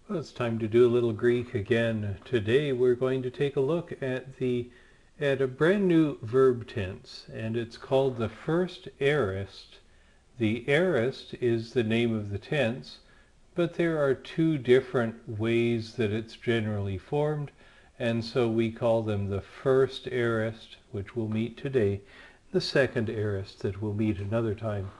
Well, it's time to do a little Greek again. Today we're going to take a look at a brand new verb tense, and it's called the first aorist. The aorist is the name of the tense, but there are two different ways that it's generally formed, and so we call them the first aorist, which we'll meet today, the second aorist that we'll meet another time.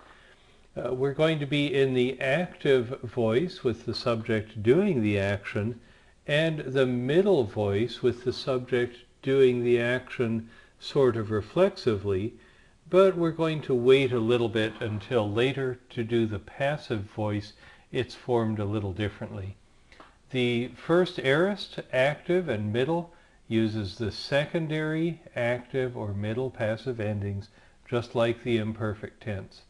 We're going to be in the active voice with the subject doing the action, and the middle voice with the subject doing the action sort of reflexively, but we're going to wait a little bit until later to do the passive voice. It's formed a little differently. The first aorist, active and middle, uses the secondary active or middle passive endings, just like the imperfect tense.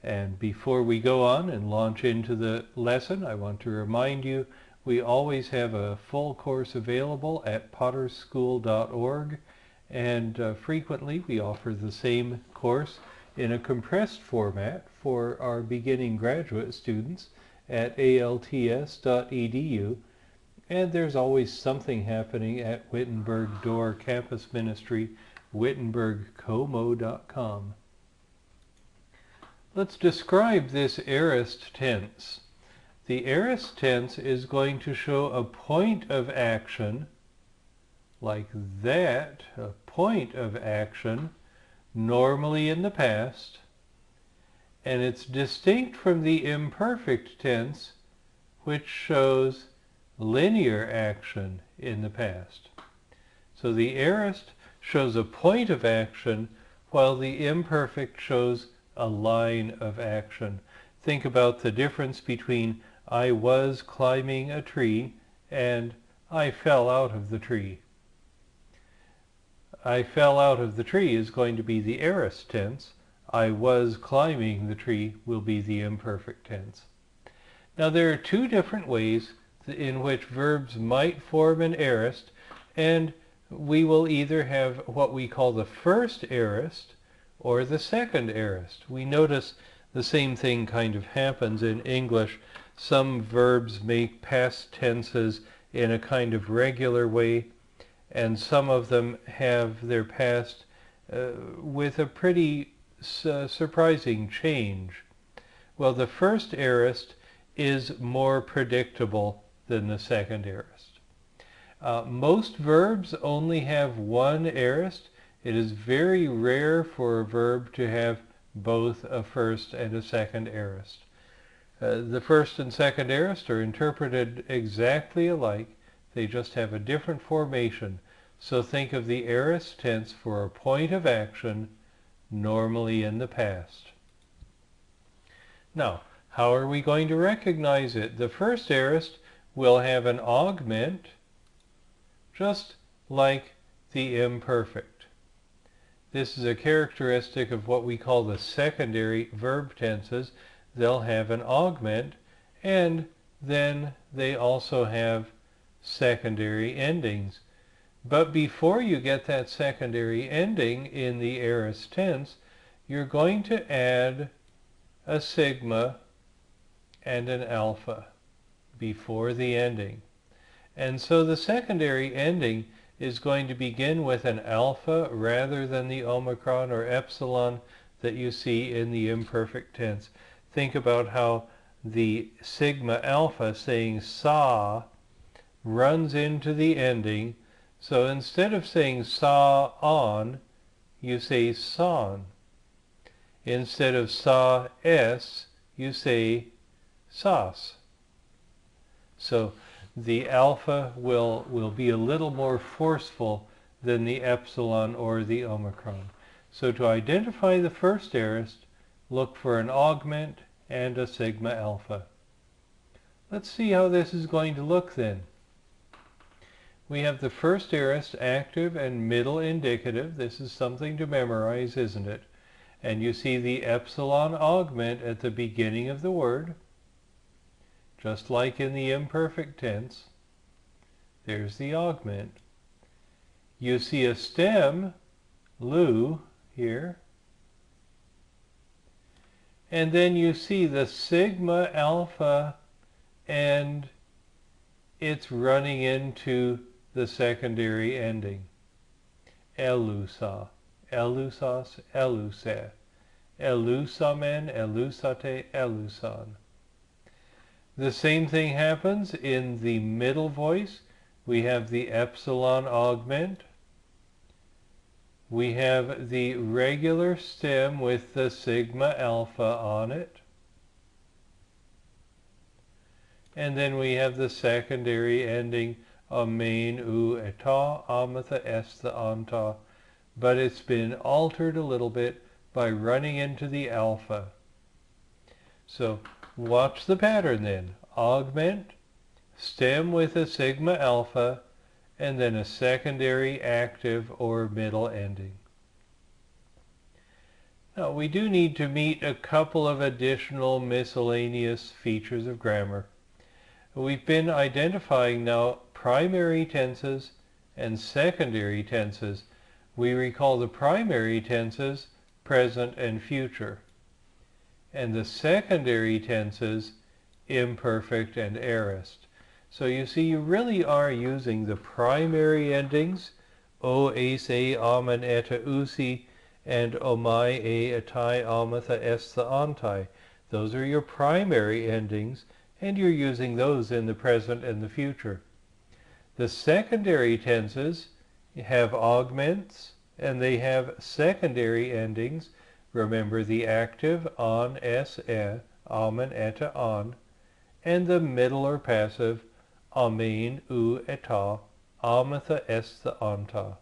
And before we go on and launch into the lesson, I want to remind you we always have a full course available at potterschool.org, and frequently we offer the same course in a compressed format for our beginning graduate students at alts.edu, and there's always something happening at Wittenberg Door Campus Ministry, wittenbergcomo.com. Let's describe this aorist tense. The aorist tense is going to show a point of action, like that, a point of action, normally in the past, and it's distinct from the imperfect tense, which shows linear action in the past. So the aorist shows a point of action, while the imperfect shows a line of action. Think about the difference between I was climbing a tree and I fell out of the tree. I fell out of the tree is going to be the aorist tense. I was climbing the tree will be the imperfect tense. Now there are two different ways in which verbs might form an aorist, and we will either have what we call the first aorist or the second aorist. We notice the same thing kind of happens in English. Some verbs make past tenses in a kind of regular way, and some of them have their past with a pretty surprising change. Well, the first aorist is more predictable than the second aorist. Most verbs only have one aorist. It is very rare for a verb to have both a first and a second aorist. The first and second aorist are interpreted exactly alike. They just have a different formation. So think of the aorist tense for a point of action, normally in the past. Now, how are we going to recognize it? The first aorist will have an augment, just like the imperfect. This is a characteristic of what we call the secondary verb tenses. They'll have an augment, and then they also have secondary endings. But before you get that secondary ending in the aorist tense, you're going to add a sigma and an alpha before the ending. And so the secondary ending is going to begin with an alpha rather than the omicron or epsilon that you see in the imperfect tense. Think about how the sigma alpha, saying saw, runs into the ending. So instead of saying saw on, you say sawn. Instead of saw s, you say sauce. So the alpha will be a little more forceful than the epsilon or the omicron. So to identify the first aorist, look for an augment and a sigma alpha. Let's see how this is going to look then. We have the first aorist active and middle indicative. This is something to memorize, isn't it? And you see the epsilon augment at the beginning of the word, just like in the imperfect tense. There's the augment. You see a stem, lu, here. And then you see the sigma alpha and it's running into the secondary ending. Elusa, elusas, eluse, elusamen, elusate, elusan. The same thing happens in the middle voice. We have the epsilon augment. We have the regular stem with the sigma alpha on it. And then we have the secondary ending amen, u, eta, amatha, estha, anta. But it's been altered a little bit by running into the alpha. So watch the pattern then. Augment, stem with a sigma alpha, and then a secondary active or middle ending. Now we do need to meet a couple of additional miscellaneous features of grammar. We've been identifying now primary tenses and secondary tenses. We recall the primary tenses, present and future, and the secondary tenses, imperfect and aorist. So you see, you really are using the primary endings, o, ace, a, amen, eta, usi, and omai, a, atai, amatha, estha, antai. Those are your primary endings, and you're using those in the present and the future. The secondary tenses have augments, and they have secondary endings. Remember the active, on, s, e, amen, eta, on, and the middle or passive, amen, u, eta, amatha, estha, anta.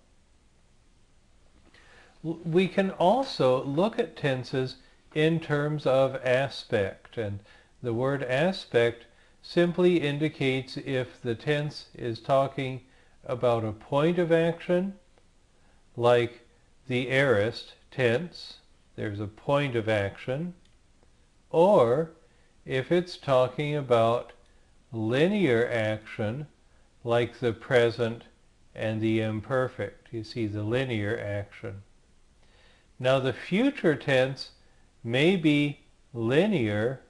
We can also look at tenses in terms of aspect, and the word aspect simply indicates if the tense is talking about a point of action, like the aorist tense, there's a point of action, or if it's talking about linear action, like the present and the imperfect. You see the linear action. Now the future tense may be linear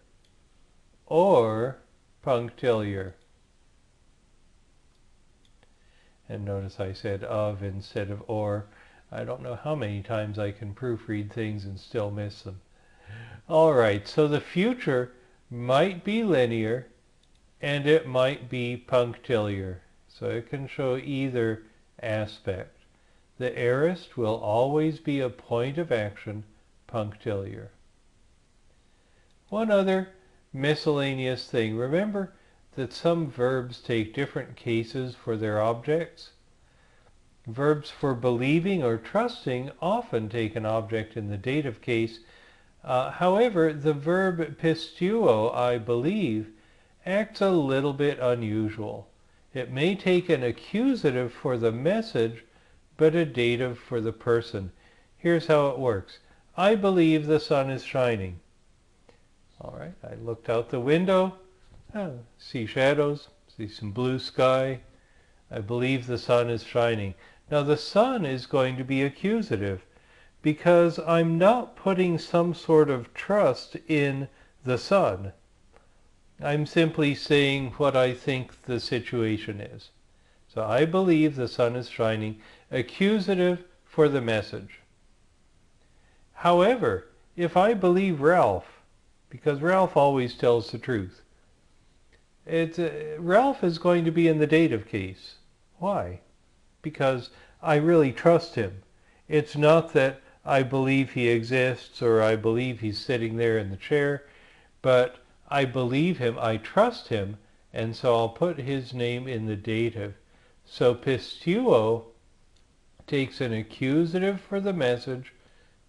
or punctiliar. And notice I said of instead of or. I don't know how many times I can proofread things and still miss them. All right, so the future might be linear and it might be punctiliar. So it can show either aspect. The aorist will always be a point of action, punctiliar. One other miscellaneous thing. Remember that some verbs take different cases for their objects. Verbs for believing or trusting often take an object in the dative case. However, the verb pistuo, I believe, acts a little bit unusual. It may take an accusative for the message, but a dative for the person. Here's how it works. I believe the sun is shining. All right, I looked out the window, see shadows, see some blue sky. I believe the sun is shining. Now the sun is going to be accusative because I'm not putting some sort of trust in the sun. I'm simply saying what I think the situation is. So I believe the sun is shining, accusative for the message. However, if I believe Ralph, because Ralph always tells the truth, Ralph is going to be in the dative case. Why? Because I really trust him. It's not that I believe he exists or I believe he's sitting there in the chair, but I believe him, I trust him, and so I'll put his name in the dative. So pistuo takes an accusative for the message,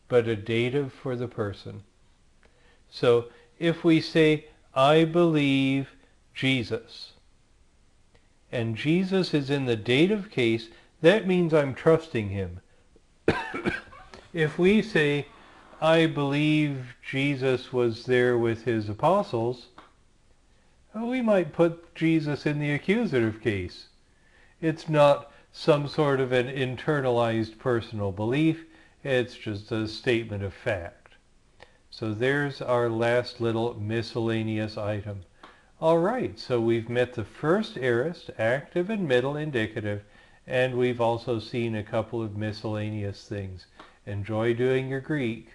but a dative for the person. So if we say, I believe Jesus, and Jesus is in the dative case, that means I'm trusting him. If we say, I believe Jesus was there with his apostles, we might put Jesus in the accusative case. It's not some sort of an internalized personal belief, it's just a statement of fact. So there's our last little miscellaneous item. Alright, so we've met the first aorist, active and middle indicative, and we've also seen a couple of miscellaneous things. Enjoy doing your Greek.